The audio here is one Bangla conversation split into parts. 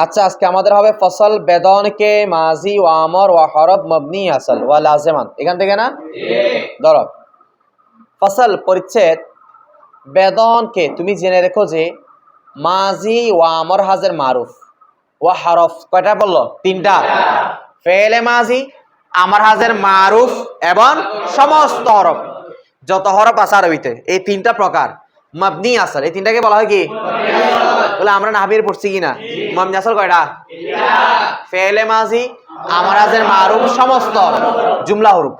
আচ্ছা, আজকে আমাদের হবে ফসল বেদনকে মাজি ও আমর ও হরফ মবনি আসল ওয়া লাজেমান। এখান থেকে না ধরো ফসল পরিচ্ছেদ বেদনকে তুমি জেনে রেখো যে মাজি ও আমর হাজের মারুফ ও হরফ কয়টা বললো? তিনটা। ফেলে মাজি, আমর হাজের মারুফ এবং সমস্ত হরফ, যত হরফ আছে আরবিতে এই তিনটা প্রকার মবনি আসল। এই তিনটাকে বলা হয় কি? বলে আমরা নাহবির পড়ছি কিনা? মবনি আসল কয়টা? ফেলে মাজি, আমর হাজের মারুফ, সমস্ত জুমলা হরফ।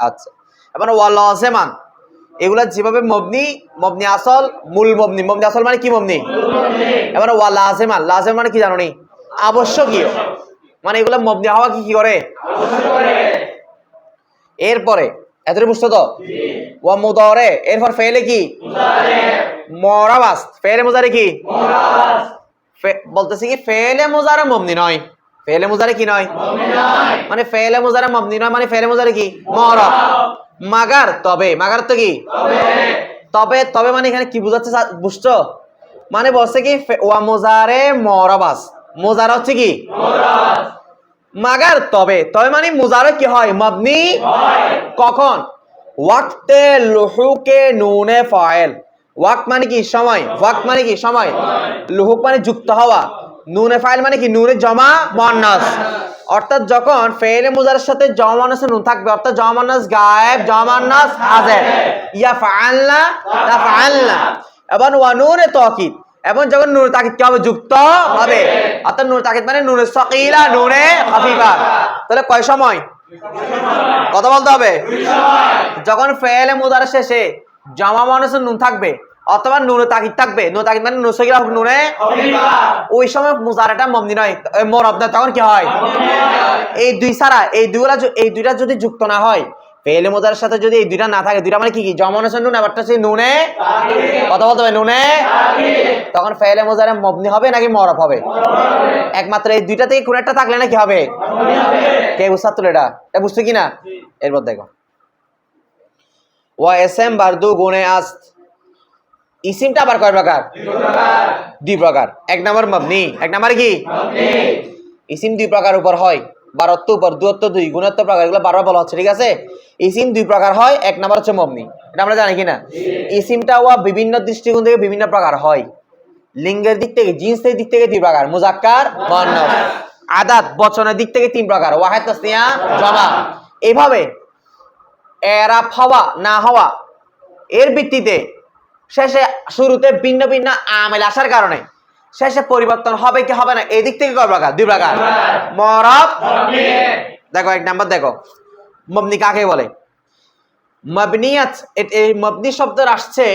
আচ্ছা, এবার ওয়া লাজেমান, এগুলা যেভাবে মবনি, মবনি আসল, মূল মবনি। মবনি আসল মানে কি? মবনি। এবার ওয়া লাজেমান, লাজেম মানে কি জানো নি? আবশ্যকীয়, মানে এগুলা মবনি হওয়া কি কি করে? এরপরে এত বুঝছো তো? ওয়া মুদারে, এরপর ফেলে কি? মরাবাস। ফেলে মুজারে কি? বলতেছি কি ফেলে মুজারে মবনি নয়। ফেলে মুজারে কি নয়? মানে ফেলে মুজারে মবনি নয়, মানে ফেলে মুজারে কি? মরব। মাগার তবে, মাগার তো কি? তবে তবে মানে এখানে কি বুঝাচ্ছে বুঝছো? মানে বলছে কি ওয়া মুজারে মরাবাস, মুজারা হচ্ছে কি? মাগার তবে, তবে মানে মুজারে কি হয়? মবনি কখন? ওয়াক্তে লুহুকে নুনে ফাইল। ওয়াক্ত মানে কি? সময়। ওয়াক্ত মানে কি? সময়। লুহুক মানে যুক্ত হওয়া। নুনে ফাইল মানে কি? নুনে জমা মুয়ান্নাস। অর্থাৎ যখন ফেলে মুজারের সাথে জমা মুয়ান্নাস নুন থাকবে, অর্থাৎ জমা মুয়ান্নাস গায়েব, জমা মুয়ান্নাস হাজির। ইয়া ফাআলনা তাফআলনা। এবং ওয়া নুনে তাকিদ, এবং যখন নুনে তাকিদ কি হবে? যুক্ত হবে। অর্থাৎ নুনে তাকিদ মানে নুনে সাকিলা, নুনে খাফিফা। তাহলে কয় সময় কথা বলতে হবে? যখন ফেলে মুদারে শেষে জমা মুয়ান্নাসের নুন থাকবে অথবা নুনে তাকিদ থাকবে, নুনে তাকিদ মানে নুন সাকিলা নুনে খাফিফা, ওই সময় মুজারাটা মবনি নয়, মুরাব না। তখন কি হয়? এই দুই ছাড়া এই দুইটা যদি যুক্ত না হয়, ফেলে মুদারের সাথে যদি এই দুইটা না থাকে, দুইটা মানে কি কি? জমা মুয়ান্নাসের নুন, আবারটা হচ্ছে নুনে কথা বলতে হবে নুনে, তখন ফেলে মুজারে মবনি হবে নাকি মুরাব হবে? একমাত্র এই দুইটা থেকে কোন একটা থাকলে না কি হবে? কে বুঝতে তো এটা বুঝছো কিনা? এরপর দেখো ওয়া এসএম বারদু গুনে আস্ত, ইসিমটা আবার কয় প্রকার? দুই প্রকার। এক নাম্বার মবনি, এক নাম্বার কি? ইসিম দুই প্রকার উপর হয়, বারত্ব উপর, দুত্ব দুই, গুণত্ব প্রকার, এগুলো বারবার বলা হচ্ছে, ঠিক আছে? ইসিম দুই প্রকার হয়, এক নাম্বার হচ্ছে মবনি, এটা আমরা জানি কিনা? ইসিমটা ওয়া বিভিন্ন দৃষ্টিকোণ থেকে বিভিন্ন প্রকার হয়। লিঙ্গের দিক থেকে, জিন্সের দিক থেকে দুই প্রকার, মুজাক্কার মুআন্নাস। আদাত বচনের দিক থেকে তিন প্রকার, ওয়াহিদ তাসনিয়া জামা। এইভাবে এরাব হওয়া না হওয়া এর ভিত্তিতে শেষে শুরুতে ভিন্ন ভিন্ন আমেল আসার কারণে শেষে পরিবর্তন হবে কি হবে না, এই দিক থেকে কয় প্রকার? দুই প্রকার, মুরাব মবনি। দেখো এক নাম্বার দেখো মবনি কাকে বলে? মবনিয়াত, এই মবনি শব্দ আসছে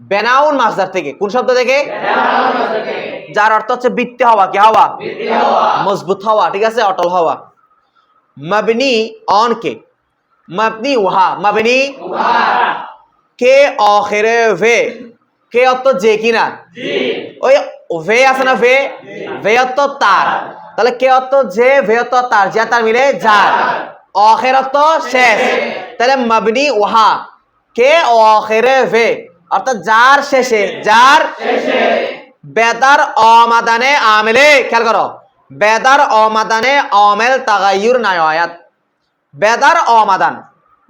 বেনাউন মাসদার থেকে। কোন শব্দ থেকে? বেনাউন মাসদার থেকে, যার অর্থ হচ্ছে ভিত্তি হওয়া, কি হওয়া? ভিত্তি হওয়া, মজবুত হওয়া, ঠিক আছে, অটল হওয়া। মবনি অন কে, মবনি ওহা, মবনি ওহা কে আখিরে ভে, কে অর্থ যে কিনা? জি। ওই ভে আছে না, ভে, ভে অর্থ তার, তাহলে কে অর্থ যে, ভে অর্থ তার, যে তার মিলে যার, আখির অর্থ শেষ, তাহলে মবনি ওহা কে আখিরে ভে, অর্থাৎ যার শেষে, যার শেষে বেদার অমাদানে আমেলে, খেয়াল করো, বেদার অমাদানে আমেল তাগায়ুর নায়াত। বেদার অমাদান,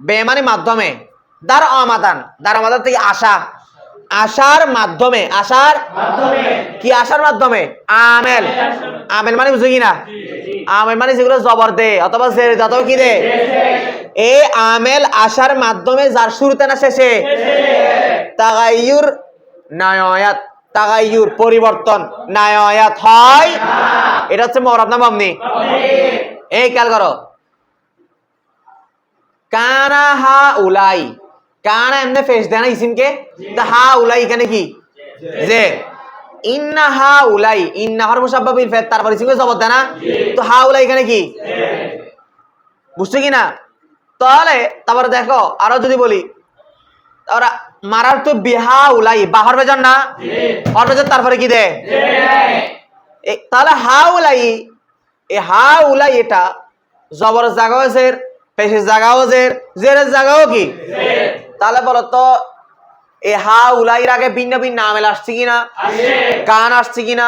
বে মানে মাধ্যমে, দার অমাদান, দার অমাদান থেকে আসা, আশার মাধ্যমে, আশার মাধ্যমে কি? আশার মাধ্যমে আমেল, আমেল মানে বুঝো কিনা? আমেল মানে যেগুলো জবর দে অথবা জের দে অথবা কি দে, এই আমেল আশার মাধ্যমে যার শুরুতে না শেষে তাগায়ুর নায়াত, তাগায়ুর পরিবর্তন, নায়াত হয়, এটা হচ্ছে মুরাব না মবনি? এই খেয়াল করো, কানা হা উলাই, কানা এমনি ফেস দেয় না ইসিমকে, তো হা উলাই এখানে কি? যে। ইন্না হা উলাই, ইন্না হর মুসাব্বা বিল ফাত, তারপর ইসিমকে জবর দেয় না, তো হা উলাই এখানে কি? বুঝছো কিনা? তাহলে তারপরে দেখো আরো যদি বলি, তারপরে মারার তো বিহা উলাই, বাহর বেজন না, হর বেজন, তারপরে কি দে? তাহলে হা উলাই, এই হা উলাই এটা জবর জায়গাও জের, পেশের জায়গাও জের, জেরের জায়গাও কি? তাহলে বলো তো এই হাউলাইর আগে ভিন্ন ভিন্ন আমেল আসছে কিনা, কান আসছে কিনা,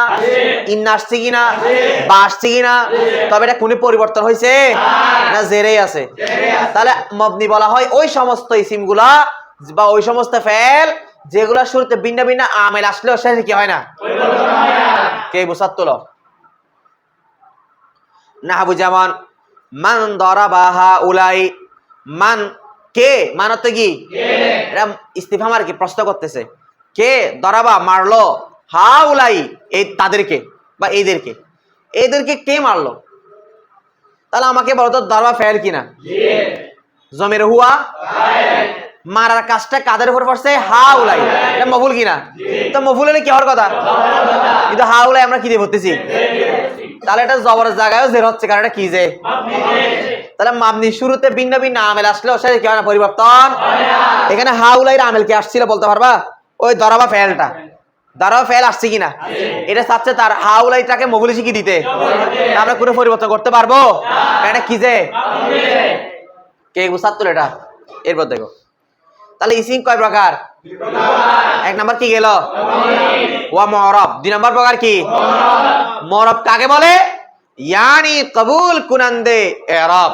ইন্না আসছে কিনা, বা আসছে কিনা, তবে এটা কোনো পরিবর্তন হয়েছে না জেরেই আছে। তাহলে মবনি বলা হয় ওই সমস্ত ইসিমগুলা বা ওই সমস্ত ফেল যেগুলা শুরুতে ভিন্ন ভিন্ন আমেল আসলেও শেষে কি হয় না, কে বুঝাত তোলো নাহাবু যেমন মান দরাবা হাউলাই, মান কে মানত কি, এটা ইস্তিফাম আর কি, প্রশ্ন করতেছে কে দরাবা মারলো হাউলাই এই তাদেরকে বা এদেরকে কে মারলো। তাহলে আমাকে বলো তো দরবা ফেল কিনা, জমির হুয়া, মারার কাজটা কাদের উপর পড়ছে, হাউলাই, এটা মফুল কিনা, তো মফুল হলে কি হওয়ার কথা, কিন্তু হাউলাই আমরা কি দিয়ে ভরতেছি, তাহলে এটা জবরের জায়গায়ও জের হচ্ছে, কারণ এটা কি যে, তাহলে মাবনি শুরুতে ভিন্ন ভিন্ন আমেল আসলেও সে কি হয় না, পরিবর্তন। এখানে হাউলাইর আমেল কি আসছিল বলতে পারবা, ওই দরাবা ফেলটা, দরাবা ফেল আসছে কিনা, এটা চাচ্ছে তার হাউলাইটাকে মফুল শিখি দিতে, আমরা কোনো পরিবর্তন করতে পারবো, এটা কি যে, কে বুঝাত তো এটা। এরপর দেখো তাহলে ইসিম কয় প্রকার, এক নাম্বার কি গেল ওয়া মুআরাব, দুই নাম্বার প্রকার কি মুআরাব, কাকে বলে ইয়ানি কবুল কুনান্দে ইরাব,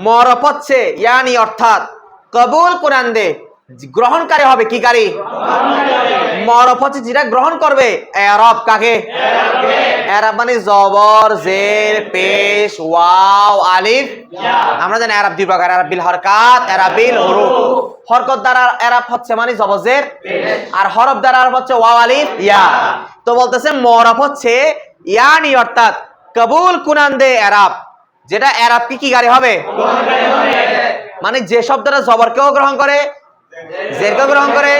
মুআরাব হচ্ছে ইয়ানি অর্থাৎ কবুল কুনান্দে গ্রহণকারী হবে, কি কারী, মুআরাব হচ্ছে যেটা গ্রহণ করবে, ইরাব কাকে, ইরাব মানে জবর জের পেশ ওয়াও আলিফ, আমরা জানি ইরাব দুই প্রকার, ইরাব বিল হরকাত, ইরাব বিল হুরুফ। হরকত দ্বারা ইরাব হচ্ছে মানে জবর জের, আর হরফ দ্বারা ইরাব হচ্ছে ওয়াও আলিফ ইয়া। তো বলতেছে মুআরাব হচ্ছে ইয়ানি অর্থাৎ কবুল কুনান্দে ইরাব, যেটা ইরাব কি গারি হবে, মানে যে শব্দটা জবরকেও গ্রহণ করে, জেরকেও গ্রহণ করে,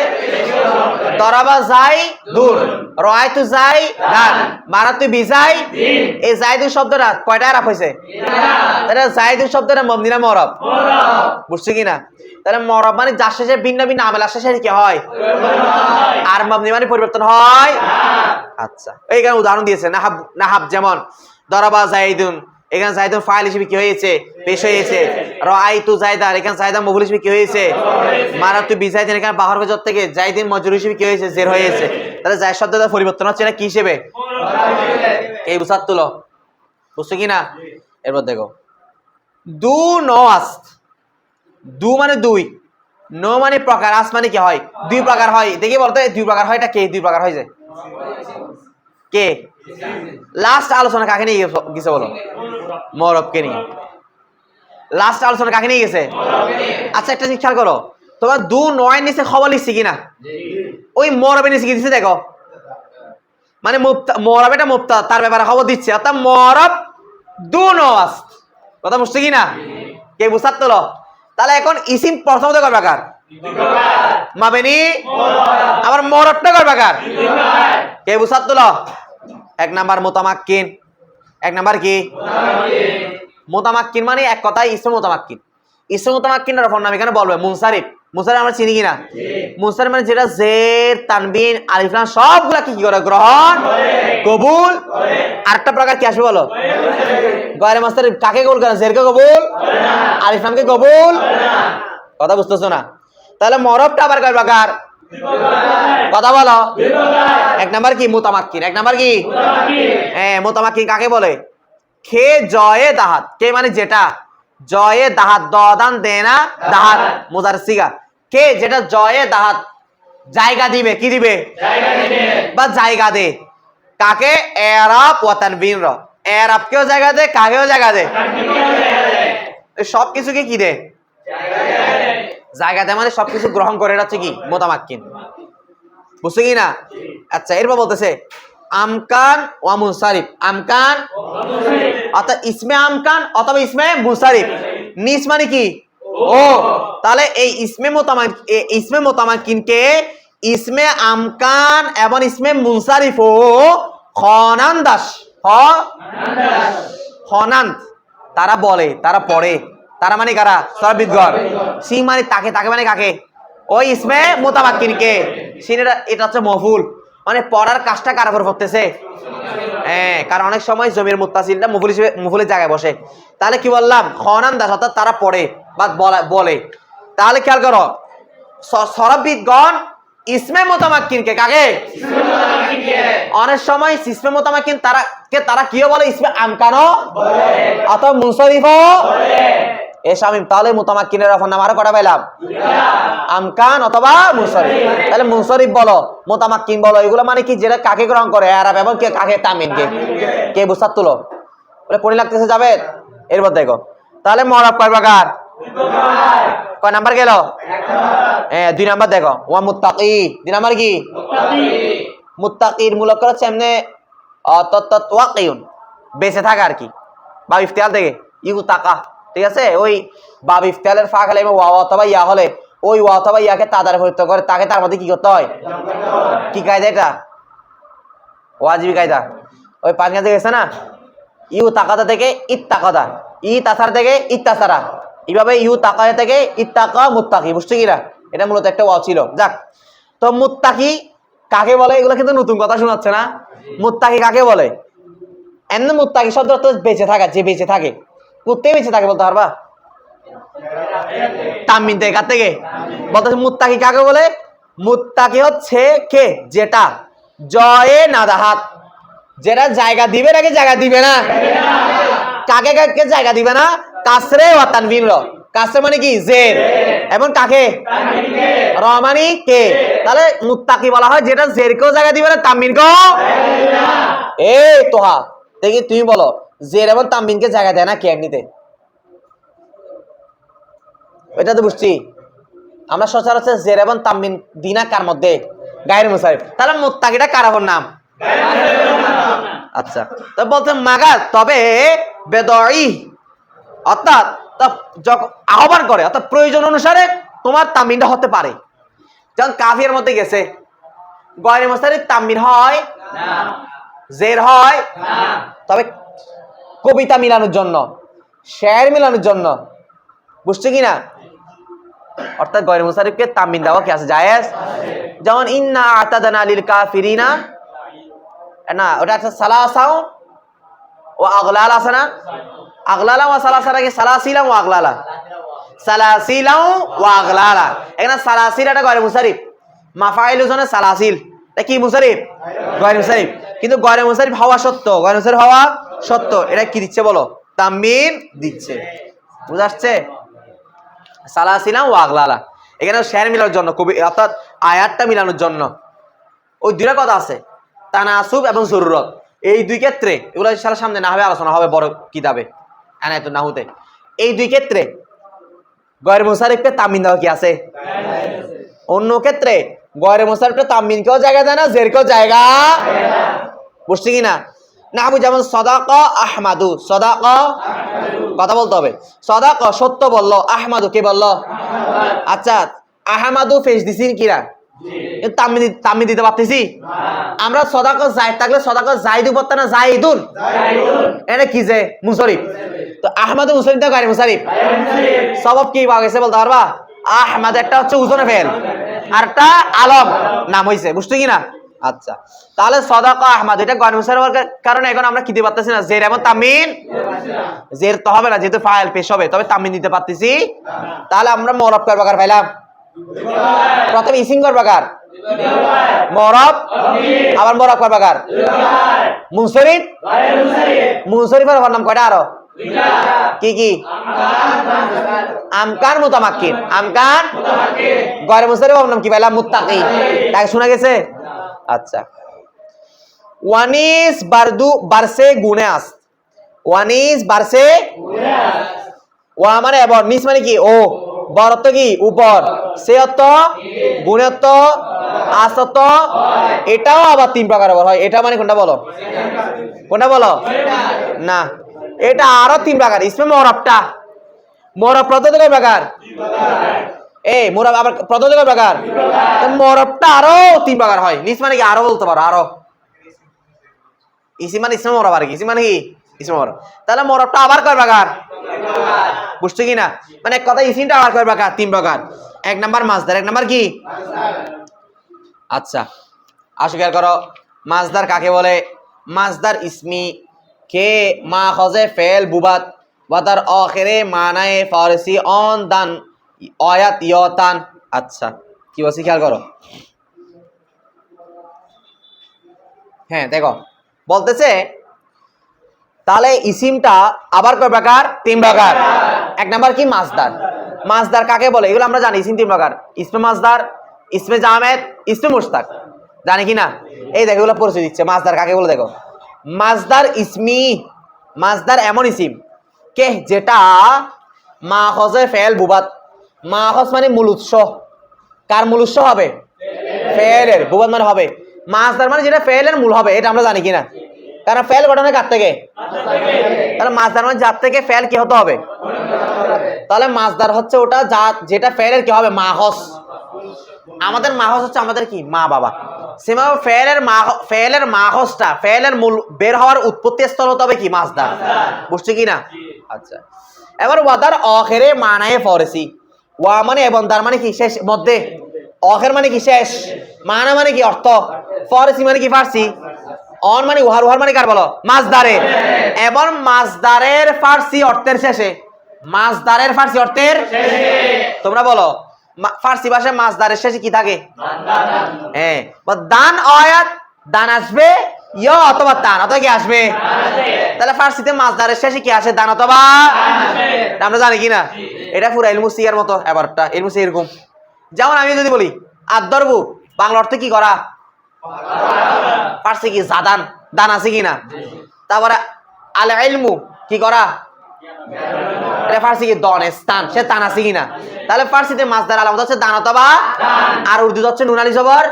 দরাবা যাই দূর, রাআইতু যাই দান, মারাতু বিজাই, এই যাইদু শব্দটা কয়টা ইরাব হইছে, তাহলে যাইদু শব্দটা মবনি না মুআরাব, বুঝছো কিনা। তাহলে মুআরাব মানে যার শেষে ভিন্ন ভিন্ন আমেল আসে সেটা কি হয়, আর মবনি মানে পরিবর্তন হয়। আচ্ছা এইখানে উদাহরণ দিয়েছে নাহাব, নাহাব যেমন দরাবা যাইদুন, এখানে জায়দুন ফাইল হিসেবে কি হয়েছে, পেশ হয়েছে, রাআইতু জায়দান, এখানে জায়দান মফুল হিসেবে কি হয়েছে, মারাতু বিজাইদিন, এখানে বাহর গজর থেকে জাইদিন মজরুর হিসেবে কি হয়েছে, জের হয়েছে। তাহলে জায় শব্দটা পরিবর্তন হচ্ছে, এটা কি হিসেবে, এই বুঝাত তুলো, বুঝছো কিনা। এরপর দেখো দু নো আস্ত, দু মানে দুই, নো মানে প্রকার, আস মানে কি হয়, দুই প্রকার হয়, দেখি বলতো দুই প্রকার হয়, এটা কে দুই প্রকার হয় যায়, কে লাস্ট আলোচনা কাকে নিয়ে গেছে বলো, মুআরাবকে নিয়ে, লাস্ট আলোচনা কাকে নিয়ে গেছে। আচ্ছা একটা জিনিস খেয়াল করো, তোমার দু নয় নিচে খবর লিখছি কিনা, ওই মুআরাবের নিচে কি দিচ্ছে দেখো, মানে মুআরাব এটা মুবতা, তার ব্যাপারে খবর দিচ্ছে, অর্থাৎ মুআরাব দু নো আস্ত, কথা বুঝছো কিনা, কে বুঝাত তোলো। তাহলে এখন ইসিম প্রথমত কয় প্রকার, মাবেনি, আবার মুআরাবটা কয় প্রকার, কে বুঝাত তোলো। এক নাম্বার মুতামাক্কিন, এক নাম্বার কি মুতামাক্কিন, মানে এক কথায় ইসমে মুতামাক্কিন, ইসমে মুতামাক্কিনের অপর নাম এখানে বলবে মুনসারিফ। মুনসারিফ আমরা চিনি কিনা, মুনসারিফ মানে যেটা জের তানবিন আলিফ লাম সবগুলা কি করে গ্রহণ কবুল। আরেকটা প্রকার কি আসবে বলো, গয়রে মুনসারিফ, কাকে কবুল করে, জেরকে কবুল, আলিফ লামকে কবুল, কথা বুঝতেছো না। তাহলে মুআরাবটা আবার কয় প্রকার, কথা বলো, এক নাম্বার কি মুতামাক্কিন, এক নাম্বার কি হ্যাঁ মুতামাক্কিন কাকে বলে, খে জয়ে দাহাত, কে মানে যেটা, জয়ে দাহাত, দদান দেনা দাহাত মুজার সিগা, কে যেটা জয়ে দাহাত জায়গা দিবে, কি দিবে, বা জায়গা দে, কাকে, এরাব ওয়া তানবিন র, এরাবকেও জায়গা দে, কাকেও জায়গা দে, সব কিছুকে কি দে, জায়গা দে, মানে সবকিছু গ্রহণ করে, এটা হচ্ছে কি মুতামাক্কিন, বুঝছো কি না। আচ্ছা এরপর বলতেছে আমকান ওয়া মুনসারিফ, আমকান অর্থাৎ ইসমে আমকান অথবা ইসমে মুনসারিফ, নিস মানে কি ও, তাহলে এই ইসমে মুতামাক্কিনকে ইসমে আমকান এবং ইসমে মুনসারিফ ও খনান্দাস, খনান্ত তারা বলে, তারা পড়ে, তারা মানে কারা, সরবিদগর, সি মানে তাকে, তাকে মানে কাকে, ওই ইসমে মুতামাক্কিনকে, সিনেটা এটা হচ্ছে মফুল, মানে পড়ার কাজটা কার উপর করতেছে, হ্যাঁ, কারণ অনেক সময় জমির মুত্তাসিলটা মফুল হিসেবে মফুলের জায়গায় বসে। তাহলে কি বললাম, খনান্দাস অর্থাৎ তারা পড়ে বা বলে। তাহলে খেয়াল করো সরবিদগণ ইসমে মুতামাক্কিনকে কাকে? অনেক সময় ইসমে মুতামাক্কিন তারা কিও বলে, ইসমে আমকানও অথবা মুনসরিফও এ শামিম। তাহলে মুতামাক্কিনের অপর নাম আরো কটা পাইলাম? আমকান অথবা মুনসরিফ। তাহলে মুনসরিফ বলো, মুতামাক্কিন বলো, এগুলো মানে কি? যেটা কাকে গ্রহণ করে? আরব এবং কে কাকে? তামিনকে। কে বুঝাত তুলো বলে পড়ি লাগতেছে যাবে এরপর দেখো। তাহলে মরব কয় প্রকার? কয় নাম্বার গেল? 2 নাম্বার দেখো, ওয়া মুত্তাকি। 2 নাম্বার কি? মুত্তাকির মূলক হচ্ছে এমনি ওয়াকিউন, বেঁচে থাকা আর কি। বা ইফতিয়াল থেকে ইউ তাকা, ঠিক আছে? ওই বাব ইফতিয়ালের ফা খালে ওয়া অথবা ইয়া হলে ওই ওয়া অথবা ইয়াকে তাদারে পরিণত করে তাকে তার মধ্যে কি করতে হয়? কি কায়দা এটা? ওয়াজিবি কায়দা। ওই পাঁচ গেছে না, ইউ তাকাদা থেকে ইত্তাকাদা, ই তাসার থেকে ইত্তাসারা, এইভাবে ইউ তাকায়া থেকে ইত্তাকা মুত্তাকি। বুঝছো কিনা? এটা মূলত একটা ওয়াও ছিল। যাক, তো মুত্তাকি কাকে বলে? এগুলো কিন্তু নতুন কথা শোনাচ্ছে না। মুত্তাকি কাকে বলে? এমনি মুত্তাকি শব্দ তো বেঁচে থাকা, যে বেঁচে থাকে। কোথায় বেঁচে থাকে বলতে পারবা? তামিন থেকে, কার থেকে? বলতে মুত্তাকি কাকে বলে? মুত্তাকি হচ্ছে কে? যেটা জয়ে নাদাহাত, যেটা জায়গা দিবে নাকি জায়গা দিবে না? কাকে কাকে জায়গা দিবে না? কাসরে ওয়া তানবিন। কাসরে মানে কি? জের। এবং কাকে? রহমানি কে? তাহলে মুত্তাকি বলা হয় যেটা জেরকেও জায়গা দিবে না, তানবিনকেও। এই তোহা দেখি তুমি বলো, জের এবং তানবিনকে জায়গা দেয় না কে এমনিতে? এটা তো বুঝছি আমরা সচরাচর জের এবং তানবিন দিনা কার মধ্যে? গায়রে মুসারিফ। তাহলে মুত্তাকিটা কার আপন নাম? আচ্ছা, তো বলতে মাগাজ, তবে বেদই অর্থাৎ যখন আহ্বান করে, অর্থাৎ প্রয়োজন অনুসারে তোমার তামিনটা হতে পারে। যেমন কাফির মধ্যে গেছে, গয়রে মুসারিফ তামিন হয় না, জের হয় না, তবে কবিতা মিলানোর জন্য, শের মিলানোর জন্য। বুঝছো কি না? অর্থাৎ গয়রে মুসারিফকে তামিন দেওয়া কি আছে? জায়েজ। যেমন ইন্না আতাদানা লিল কাফিরিনা, না ওটা একটা সালাসাও ও আগলাল আছে না? আগলালা ওয়া সালাসারা কি? সালাসিলা ও আগলালা, সালাসিলা ও আগলালা। এখানে সালাসিল এটা গয়রে মুসারিফ, মাফাইল জন্য সালাসিল, এটা কি মুসারিফ? গয়রে মুসারিফ। কিন্তু গয়রে মুসারিফ হওয়া সত্য, গয়রে মুসারিফ হওয়া সত্য, এটা কি দিচ্ছে বলো? তামিন দিচ্ছে। বুঝা আসছে? সালাসিলা ও আগলালা, এখানে শের মিলানোর জন্য, কবি অর্থাৎ আয়াতটা মিলানোর জন্য। ওই দুইটা কথা আছে, তানাসুব এবং জরুরত। এই দুই ক্ষেত্রে, এগুলো ইনশাআল্লাহ সামনে না হবে আলোচনা হবে বড় কিতাবে আনায়াতুন নাহুতে। এই দুই ক্ষেত্রে গয়রে মুসারিফকে তামিন দেওয়া কি আছে? অন্য ক্ষেত্রে গয়রে মুসারিফকে তামিনকেও জায়গা দেয় না, জেরকেও জায়গা। বুঝছি কি না? নাহু যেমন সদাকা আহমাদু, সদাকা কথা বলতে হবে, সদাকা সত্য বললো, আহমাদু কে বললো? আচ্ছা, আহমাদু ফেস দিছি কিরা? তামিন দিতে পারতেছি? আমরা সদাকত জায়েদ থাকলে সদাকত জায়েদ বলতে না জায়েদুন, এটা কি? যে মুসারিফ। তো আহমদ মুসারিফ তো গায়রে মুসারিফ। সবব কি পাওয়া গেছে বলতে পারবা? আহমদ একটা হচ্ছে উজনে ফেল, আর একটা আলম নাম হইছে। বুঝছো কি না? আচ্ছা, তাহলে সদাকা আহমদ এটা গায়রে মুসারিফের কারণে এখন আমরা কি দিতে পারতেছি না? জের এবং তামিন। জের তো হবে না যেহেতু ফাইল পেশ হবে, তবে তামিন দিতে পারতেছি। তাহলে আমরা মরব কয় প্রকার পাইলাম? প্রথমে ইসিম কয় প্রকার? মরব। আবার মরব কয় প্রকার? মুনসরিফ। মুনসরিফের নাম কয়টা আরো? কি কি? আমকান মুতামাক্কিন। আমকান গয়রে মুনসরিফ নাম কি পাইলাম? মুত্তাকি। তাই শোনা গেছে? আচ্ছা, ওয়ানিস বারদু বারসে গুনে আস। ওয়ানিস বারসে ওয়া মানে এবার, নিস মানে কি? ও, বরত্ব কি? উপর, সে অর্থ গুণত্ব, আসত্ব। এটাও আবার 3 প্রকার হয়। এটা মানে কোনটা বলো? কোনটা বলো? না, এটা আরো 3 প্রকার। ইসমে মরবটা, মরব পদ্ধতি কয় প্রকার? এই মরব আবার পদ্ধতি কয় প্রকার? মরবটা আরো 3 প্রকার হয়। নিস মানে কি? আরো বলতে পারো, আরো। ইসি মানে ইসমে মরব, আর কি ইসি মানে কি? ইসমে মরব। তাহলে মরবটা আবার কয় প্রকার? বুঝছো কি না? মানে এক কথা, ইসিমটা আবার কয় প্রকার? 3 প্রকার। 1 নাম্বার মাজদার, 1 নাম্বার কি? আচ্ছা, অস্বীকার করো। মাজদার কাকে বলে? মাজদার ইসমি কে মাখজে ফেল বুবাত ওয়াদার আখিরে মানায়ে ফারসি অন দান আয়াত ইয়তান। আচ্ছা, কি বলছি খেয়াল করো। হ্যাঁ দেখো বলতেছে তাহলে ইসিমটা আবার কয় প্রকার? 3 প্রকার। এক নাম্বার কি? মাসদার। মাসদার কাকে বলে? এগুলো আমরা জানি, ইসিম 3 প্রকার: ইসমে মাসদার, ইসমে জামেদ, ইসমে মুশতাক। জানি কি না? এই দেখো এগুলো পরিচয় দিচ্ছে মাসদার কাকে বলে। দেখো মাসদার ইসমি, মাসদার এমন ইসিম কে যেটা মাখজে ফেল বুবাত। মাখজ মানে মূল উৎস। কার মূল উৎস হবে? ফেলের। বুবাত মানে হবে। মাসদার মানে যেটা ফেলের মূল হবে, এটা আমরা জানি কিনা? কারণ ফেল গঠন হয় কার থেকে? তাহলে মাসদার মানে যার থেকে ফেল কি হতে হবে? তাহলে মাসদার হচ্ছে ওটা যেটা ফেলের কি হবে? মাখজ। আমাদের মাখজ হচ্ছে আমাদের কি? মা বাবা। সেভাবে ফেলের মাখজটা, ফেলের মূল বের হওয়ার উৎপত্তি স্থল হতে হবে কি? মাসদার। বুঝছো কি না? আচ্ছা, এবার ওয়াদার অখেরে মানায়ে ফরেসি। ওয়া মানে এবং, দার মানে কি? শেষ, মধ্যে। অখের মানে কি? শেষ। মানা মানে কি? অর্থ। ফরেসি মানে কি? ফার্সি। অন মানে উহার, উহার মানে কার বলো? মাসদারের। এবং মাসদারের ফার্সি অর্থের শেষে। মাসদারের ফার্সি অর্থের শেষে। তোমরা বলো ফার্সি ভাষায় মাসদারের শেষে কি থাকে? হ্যাঁ, দান আয়াত, দান আসবে, ইয়া অথবা তান, অথবা কি আসবে? তাহলে ফার্সিতে মাসদারের শেষে কি আসে? দান অথবা। আমরা জানি কি না? এটা পুরো ইলমু সিয়ার মতো। এবারটা ইলমু সি এরকম। যেমন আমি যদি বলি আদ-দরবু, বাংলা অর্থে কি করা? ফার্সি কি? জাদান, দান আছে কি না? তারপরে আল ইলমু কি করা? এটা ফার্সি কি? দন, স্থান, সে তান আছে কি না? তাহলে ফার্সিতে মাসদার আলামত হচ্ছে দান অথবা, আর উর্দুতে হচ্ছে নুন আলি জবর,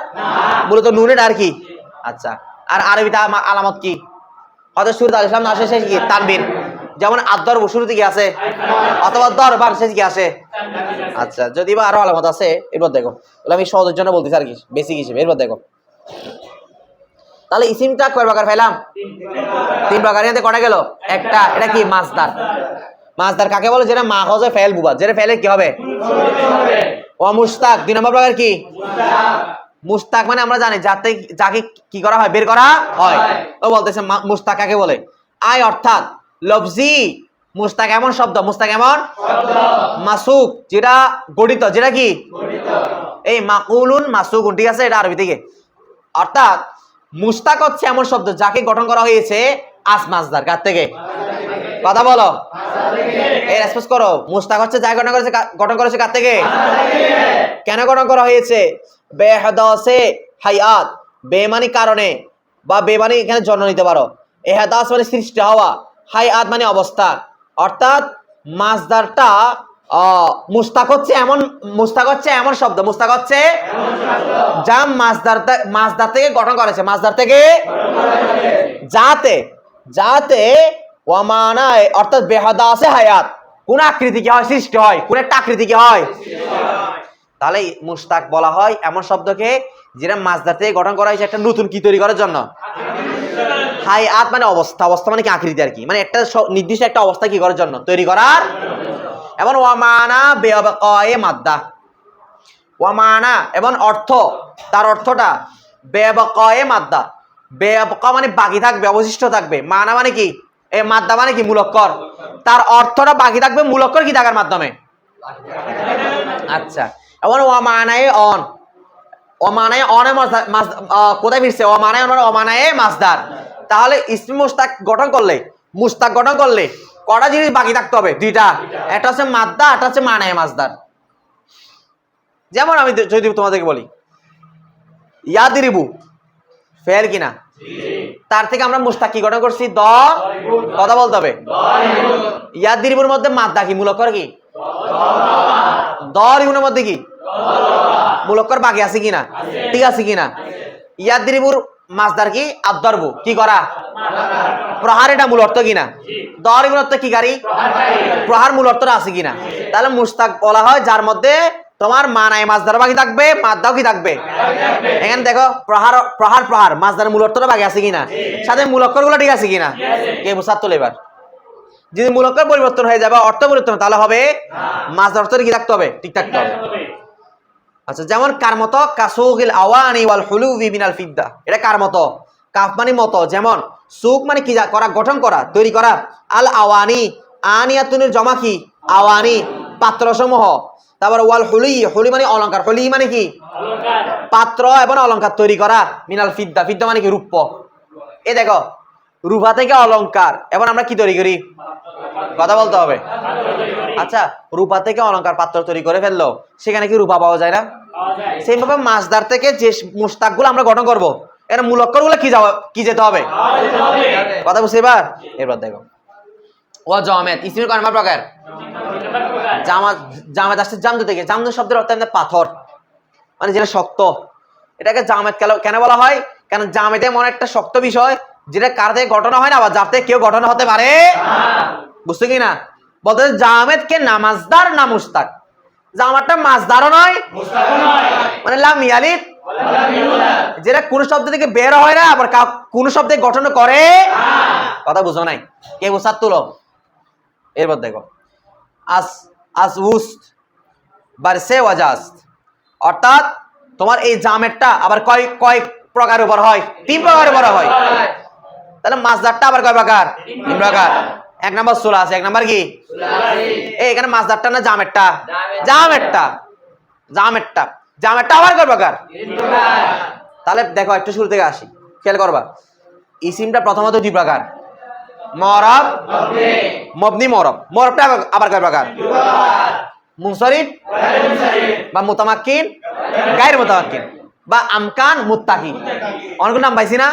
মূলত নুনের আর কি। আচ্ছা, আর আরবিতে আলামত কি? হয়তো শুরুতে আলিফ লাম না আসে, শেষে কি? তানবিন। যেমন আদ-দরবু শুরুতে কি আছে? অথবা দরবার শেষে কি আসে? আচ্ছা, যদি বা আরো আলামত আছে এরপর দেখো, তাহলে আমি সহজের জন্য বলতেছি আর কি, বেসিক হিসেবে। এরপর দেখো তাহলে ইসিমটা কয় প্রকার পেলাম? 3 প্রকার। এতে কটা গেল? একটা। এটা কি? মাসদার। মাসদার কাকে বলে? যেটা মাখজে ফেল বুবাত, যেটা ফেলে কি হবে? ও মুশতাক। 2 নম্বর প্রকার কি? মুশতাক মানে আমরা জানি যাকে কি করা হয়? বের করা হয়। ও বলতেছে মুশতাক কাকে বলে? আয় অর্থাৎ লফজি। মুশতাক এমন শব্দ, মুশতাক এমন শব্দ, মাসুক যেটা গঠিত, যেটা কি? এই মাকুলুন মাসুকুন, ঠিক আছে? এটা আরবি থেকে। অর্থাৎ মুশতাক হচ্ছে এমন শব্দ যাকে গঠন করা হয়েছে আস মাসদার। কার থেকে? কথা বলো, এই রেসপন্স করো। মুশতাক হচ্ছে যাকে গঠন করেছে কার থেকে? কেন গঠন করা হয়েছে? বেহদাসে হায়াত, বেমানি কারণে, বা বেমানি এখানে জন্ম নিতে পারো। এহদাস মানে সৃষ্টি হওয়া, হায়াত মানে অবস্থা। অর্থাৎ মাসদারটা মুশতাক হচ্ছে এমন শব্দ, মুশতাক হচ্ছে যা মাসদার থেকে গঠন করেছে, মাসদার থেকে, যাতে ওয়ামানায় অর্থাৎ বেহাদাসে হায়াত, কোন আকৃতি কি হয়? সৃষ্টি হয়। কোন একটা আকৃতি কি হয়? তাহলে মুশতাক বলা হয় এমন শব্দকে যেটা মাসদার থেকে গঠন করা হয়েছে একটা নতুন কি তৈরি করার জন্য। হায়াত মানে অবস্থা, অবস্থা মানে কি? আকৃতি আর কি, মানে একটা নির্দিষ্ট একটা অবস্থা কি করার জন্য? তৈরি করার। এবং ওয়ামানা বেবাকায়ে মাদ্দা, ওয়ামানা এবং অর্থ, তার অর্থটা বেবাকায়ে মাদ্দা। বেবাকা মানে বাকি থাকবে, অবশিষ্ট থাকবে। মানা মানে কি? এই মাদ্দা মানে কি? মূলক্কর। তার অর্থটা বাকি থাকবে মূলক্কর কি থাকার মাধ্যমে। আচ্ছা, এবং ওয়ামানায়ে অন, ওয়ামানায়ে অনে কোথায় ফিরছে? ওয়ামানায়ে মাসদার। তাহলে ইসমি মুশতাক গঠন করলে কটা জিনিস বাকি থাকতে হবে? 2টা। একটা হচ্ছে মাদ্দা, একটা হচ্ছে মানায়ে মাসদার। যেমন আমি যদি তোমাদেরকে বলি ইয়াদরিবু, ফেল কিনা? তার থেকে আমরা মুশতাক কি গঠন করছি? কথা বলতে হবে। ইয়াদরিবুর মধ্যে মাদ্দা কি? মূলক্কর কি? দরিবুর মধ্যে কি? মূলক্কর বাকি আছে কিনা? ঠিক আছে কিনা? ইয়াদরিবুর মাসদার কি? আদ-দরবু, কি করা? প্রহার। এটা মূল অর্থ কিনা? দরিবুর অর্থ কি? গাড়ি। প্রহার মূল অর্থটা আছে কিনা? তাহলে মুশতাক বলা হয় যার মধ্যে তোমার মানায় মাসদার বাকি থাকবে, মাদ্দাও কি থাকবে? এখানে দেখো প্রহার মাসদার মূল অর্থটা বাকি আছে কিনা, সাথে মূল অক্ষরগুলো ঠিক আছে কিনা? কে বুঝাত তো এবার। যদি মূল অক্ষর পরিবর্তন হয়ে যাবে, অর্থ পরিবর্তন, তাহলে হবে মাসদার অর্থ কি থাকতে হবে? ঠিক থাকতে হবে। আচ্ছা, যেমন কার মতো? কাসুগিল আওয়ানি ওয়াল হুলুবি মিনাল ফিদ্দা। এটা কার মতো? কাফ মানে মতো। যেমন সুক মানে কি? করা, গঠন করা, তৈরি করা। আল আওয়ানি, আনিয়াতুনের জমা কি? আওয়ানি, পাত্রসমূহ। তারপর ওয়াল হুলি মানে অলংকার। হুলি মানে কি? পাত্র এবং অলংকার তৈরি করা। মিনাল ফিদ্দা, ফিদ্দা মানে কি? রূপ্য। এই দেখো রূপা থেকে অলংকার, এখন আমরা কি তৈরি করি? কথা বলতে হবে। আচ্ছা, রূপা থেকে অলংকার পাত্র তৈরি করে ফেললো, সেখানে কি রূপা পাওয়া যায় না? সেইভাবে মাছদার থেকে যে মুস্তাক গুলো আমরা গঠন করবো, এখানে মূল অক্ষর গুলো কি যেতে হবে? কথা বুঝতে এবার? এবার দেখো ও জামেদ ইসমির কয় নাম্বার প্রকার? জামেদ আসছে জামদু থেকে। জামদু শব্দের অর্থ পাথর, মানে যেটা শক্ত। এটাকে জামেদ কেন বলা হয়? কারণ জামেদ এমন একটা শক্ত বিষয় যেটা কার থেকে গঠন হয় না, আবার যার থেকে কেউ গঠন হতে পারে। বুঝছো কি না? বলতে জামেদ কে নামাজদার না মুস্তাক। জামাতটা মাছদারও নয়, মানে লাম ইয়ালিদ, যেটা কোন শব্দ থেকে বের হয় না, আবার কোন শব্দে গঠন করে। কথা বুঝো নাই? কে বুঝার তুলো? এরপর দেখো আস উস্ত বারসে ওয়াজাস্ত, অর্থাৎ তোমার এই জামেরটা আবার কয় প্রকারের উপর হয়? 3 প্রকারের উপর হয়। তাহলে মাছদারটা আবার কয় প্রকার? 3 প্রকার। 1 নাম্বার সুলাসি, 1 নাম্বার কি? এখানে মাছদারটা না জামেরটা? জামেরটা আবার কয় প্রকার? 3 প্রকার। তাহলে দেখো একটু শুরু থেকে আসি, খেয়াল করবা। ইসিমটা প্রথমত 2 প্রকার, মুআরাব, মবনি মুআরাব। মুআরাবটা আবার কয় প্রকার? 2 প্রকার। মুনসারিফ বা মুতামাক্কিন, গায়র মুতামাক্কিন, বা আমকান, মুত্তাকি। অনেকগুলো নাম পাইছি না?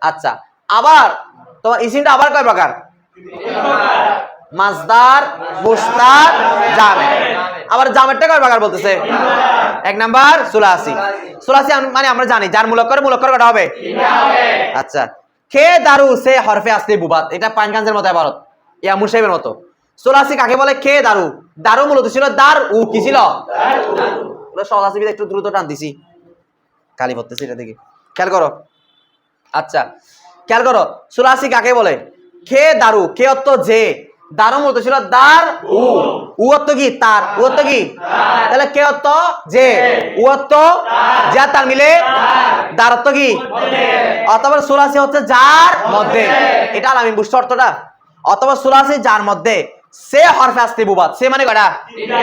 আচ্ছা, আবার তোমার ইসিমটা আবার কয় প্রকার? মাসদার, মুস্তাক, জামেদ। আবার জামেদটা কয় প্রকার বলতেছে? 1 নাম্বার সুলাসি। সুলাসি মানে আমরা জানি যার মূল অক্ষর কটা হবে? 3টা হবে। আচ্ছা, খে দারু সে হরফে আসলি বুবাত, এটা পাইনকাঞ্জের মতো ইবারত, ইয়া মুসাইবের মতো। সুলাসি কাকে বলে? খে দারু। দারু মূলত ছিল দার উ, কি ছিল? দারু। সহজ আছে, একটু দ্রুত টান দিছি, কালি পড়তেছে এটা দেখি, খেয়াল করো। আচ্ছা, খেয়াল করো, সুলাসি কাকে বলে? খে দারু, খে অর্থ যে, দারু মূলত ছিল দার উ, উ অর্থ কি? তার, উ অর্থ কি? তাহলে কে অর্থ যে, উ অর্থ যা, তার মিলে দার অর্থ কি? অথবা সুলাসি হচ্ছে যার মধ্যে, এটা আলামিন বুঝছো অর্থটা। অথবা সুলাসি যার মধ্যে, সে হরফে আসলি বুবাত। সে মানে কয়টা? 3টা।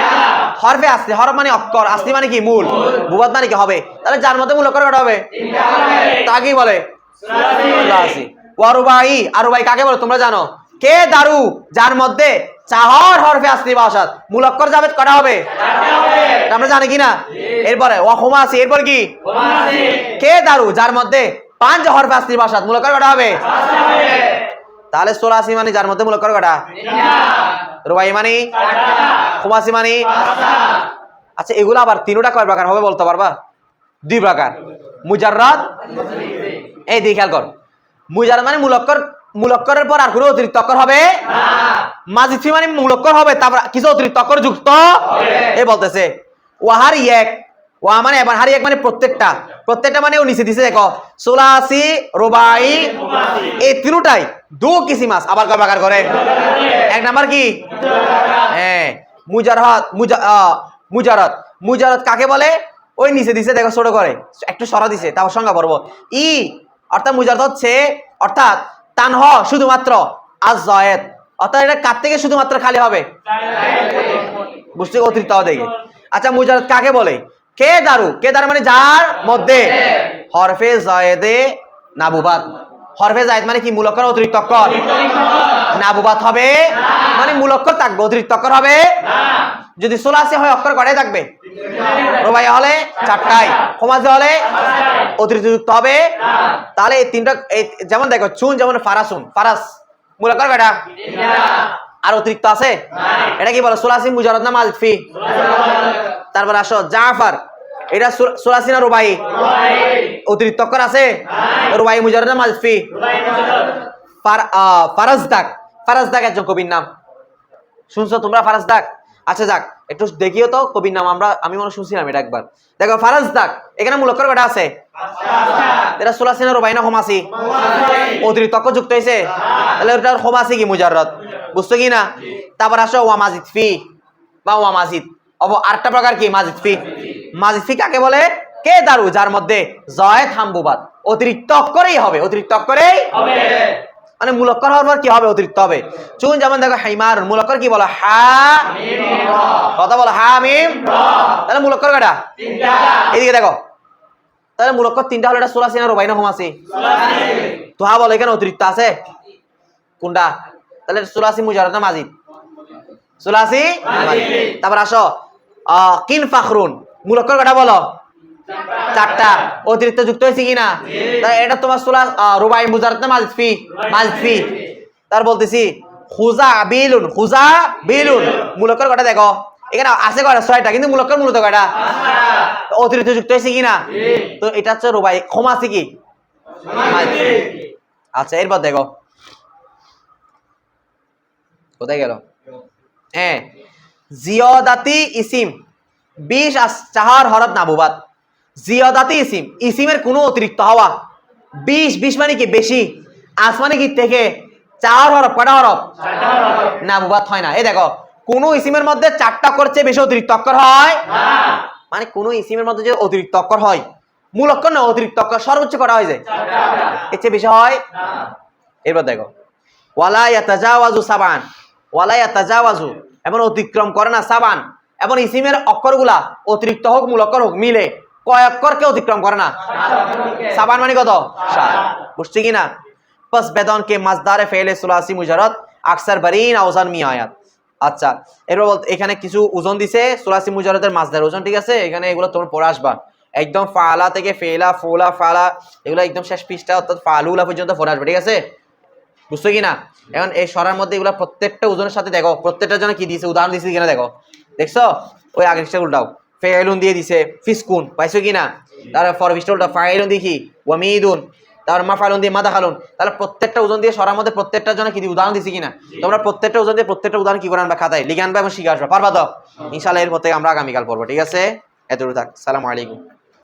হরফে আসলি, হরফ মানে অক্ষর, আসলি মানে কি? মূল। বুবাত মানে কি? হবে। তাহলে যার মধ্যে মূল অক্ষর কয়টা হবে? 3টা হবে। তা কি বলে? সুলাসি। ওয়া রুবাই, আর রুবাই কাকে বলে তোমরা জানো? কে দারু, যার মধ্যে 4 হরফে আসলি বাসাত, মূল অক্ষর যাবে কয়টা হবে? 4টা হবে। আমরা জানি কি না? এরপরে ওয়া খুমাসি, এরপর কি? খুমাসি। কে দারু, যার মধ্যে 5 হরফে আসলি বাসাত, মূল অক্ষর কয়টা হবে? 5টা হবে। তাহলে সুলাসি মানে যার মধ্যে মূল অক্ষর কয়টা? 3টা। রুবাই মানে 4টা, খুমাসি মানে 5টা। আচ্ছা, এগুলো আবার 3টা কয় প্রকার হবে বলতে পারবা? 2 প্রকার, মুজাররাদ। এই দিকে খেয়াল কর, মুজাররাদ মানে মূল অক্ষরের পর আর কোনো অতিরিক্ত অক্ষর হবে না। মাজিফি মানে মূল অক্ষর হবে, তারপর কিছু অতিরিক্ত অক্ষর যুক্ত হবে। এই বলতেছে ওয়াহার এক, ওয়া মানে এবার হারি এক মানে প্রত্যেকটা মানে ও নিচে দিছে দেখো, সুলাসি, রুবাই, এই 3টাই 2 কিসিম আছে। আবার কয় প্রকার করে? 1 নাম্বার কি? হ্যাঁ, মুজাররাদ কাকে বলে? ওই নিচে দিছে দেখো, ছোট করে একটু সরা দিছে, তারপর সংজ্ঞা পড়বো। ই অর্থাৎ মুজাররাদ হচ্ছে, অর্থাৎ তানহ শুধুমাত্র, আজ জায়েদ অর্থাৎ এটা কার থেকে শুধুমাত্র খালি হবে, বুঝতে অতিরিক্ত হবে দেখি। আচ্ছা, মুজাররাদ কাকে বলে? কে দারু মানে যার মধ্যে হরফে জায়েদে নাবুবাত। হরফে জায়েদ মানে কি? মূল অক্ষর অতিরিক্ত অক্ষর। নাবুবাত হবে মানে মূল অক্ষর থাকবে, অতিরিক্ত অক্ষর হবে না। যদি সুলাসি হয় অক্ষর কয়টাই থাকবে? রুবাই হলে 4টাই, খুমাসি হলে অতিরিক্ত যুক্ত হবে না। তাহলে এই 3টা, যেমন দেখো চুন, যেমন ফারাসুন, ফারাস মূল অক্ষর কয়টা? 3টা। আর অতিরিক্ত আছে? এটা কি বলে? সুলাসি, মুজাররাদ না মাজিফি? তারপর আসো জাফর, এটা সুলাসি না রুবাই? অতিরিক্ত অক্ষর আছে? রুবাই, মুজাররাদ না মাজিফি? ফারাজদাক একজন কবির নাম, শুনছো তোমরা ফারাজদাক? আচ্ছা যাক, একটু দেখিও তো কবির নাম, আমি মনে শুনছিলাম এটা একবার। দেখো ফারাজদাক, এখানে মূল অক্ষর কয়টা আছে? 5টা। এটা সুলাসি না রুবাই না খুমাসি? অতিরিক্ত অক্ষর যুক্ত হয়েছে, তাহলে ওটা খুমাসি কি মুজাররাদ? বুঝছো কি না? তারপর আসো ওয়া মাজিদ ফি বা ওয়া মাজিদ, আরেকটা প্রকার কি? মাজিদ ফি কাকে বলে? কে দারু, যার মধ্যে জায়েদ হামবুবাদ, অতিরিক্ত অক্ষরেই হবে, মানে মূল অক্ষর হওয়ার পর কি হবে? অতিরিক্ত হবে। চুন, যেমন দেখো হাইমার, মূল অক্ষর কি বলো? হা মিম র। কথা বলো, হা মিম র। তাহলে মূল অক্ষর কয়টা? 3টা। এদিকে দেখো, তাহলে মূল অক্ষর 3টা হলো, এটা সুলাসি না রুবাই না খুমাসি? সুলাসি। তোহা বলে এখানে অতিরিক্ত আছে কোনটা? তাহলে সুলাসি মুজাররদ না মাজিদ? সুলাসি মাজিদ। তারপর আসো কিন ফাখরুন, মুলক্কর কটা বলো? চারটা। অতিরিক্ত যুক্ত হয়েছে কিনা? এটা তোমার রুবাই মুজাররদ না মাজিদ ফি? মাজিদ ফি। তার বলতেছি খুজা বিলুন, খুজা বিলুন, মুলক্কর কটা দেখো এখানে আছে কয়টা? 6টা, কিন্তু মুলক্কর মূলত কয়টা? অতিরিক্ত যুক্ত হয়েছে কিনা? তো এটা হচ্ছে রুবাই। খম আছে কি? আচ্ছা, এরপর দেখো কোথায় গেল? হ্যাঁ, জিয়াদাতি ইসিম 20 চাহার হরফ নাবুবাত। জিয়াদাতি ইসিম, ইসিমের কোনো অতিরিক্ত হওয়া। 20 মানে কি? বেশি। আসমানে কি থেকে 4 হরফ, কটা হরফ? নাবুবাত হয় না। এই দেখো, কোন ইসিমের মধ্যে 4টা অক্ষর চেয়ে বেশি অতিরিক্ত অক্ষর হয় না। মানে কোন ইসিমের মধ্যে যে অতিরিক্ত অক্ষর হয়, মূল অক্ষর না, অতিরিক্ত অক্ষর সর্বোচ্চ করা হয় যায়, এর চেয়ে বেশি হয় না। এরপর দেখো ওয়ালা ইয়াতাজাওয়াজু সাবান, ওয়ালা ইয়াতাজাওয়াজু, এবং অতিক্রম করে না সাবান, এবং ইসিমের অক্ষরগুলা অতিরিক্ত হোক মূল অক্ষর হোক মিলে কয় অক্ষরকে অতিক্রম করে না? সাবান মানে কত? 7। বুঝছি কিনা? পস বেদন কে মাজদারে ফেলে সুলাসি মুজাররদ আকসার বারিন আওজান মি আয়াত। আচ্ছা, এরপর এখানে কিছু ওজন দিছে সুলাসি মুজাররদের মাজদার ওজন, ঠিক আছে? এখানে এগুলো তোমরা পড়ে আসবা একদম। ফালা থেকে ফেলা, ফোলা, ফালা, এগুলো একদম শেষ পৃষ্ঠা অর্থাৎ ফালুলা পর্যন্ত পড়ে আসবে, ঠিক আছে? বুঝছো কিনা? এখন এই সরার মধ্যে এগুলো প্রত্যেকটা ওজনের সাথে দেখো প্রত্যেকটার জন্য কি দিয়েছে, উদাহরণ দিয়েছে কিনা দেখো। দেখছো? ওই আগের পৃষ্ঠা উল্টাও, ফেলুন দিয়ে দিছে, ফিসকুন পাইছো কিনা? তারপর পর পৃষ্ঠা উল্টাও, ফাইলুন দেখি ওয়ামিদুন, তারপর মাফালুন দিয়ে মাদাখালুন। তাহলে প্রত্যেকটা ওজন দিয়ে সরার মধ্যে প্রত্যেকটার জন্য কি উদাহরণ দিছি কিনা? তোমরা প্রত্যেকটা ওজন দিয়ে প্রত্যেকটা উদাহরণ কি করে আনবা? খাতায় লিখে আনবা এবং শিখে আসবা। পারবা তো? ইনশাআল্লাহ এরপর থেকে আমরা আগামীকাল পড়বো, ঠিক আছে? এতটুকু থাক। সালামু আলাইকুম।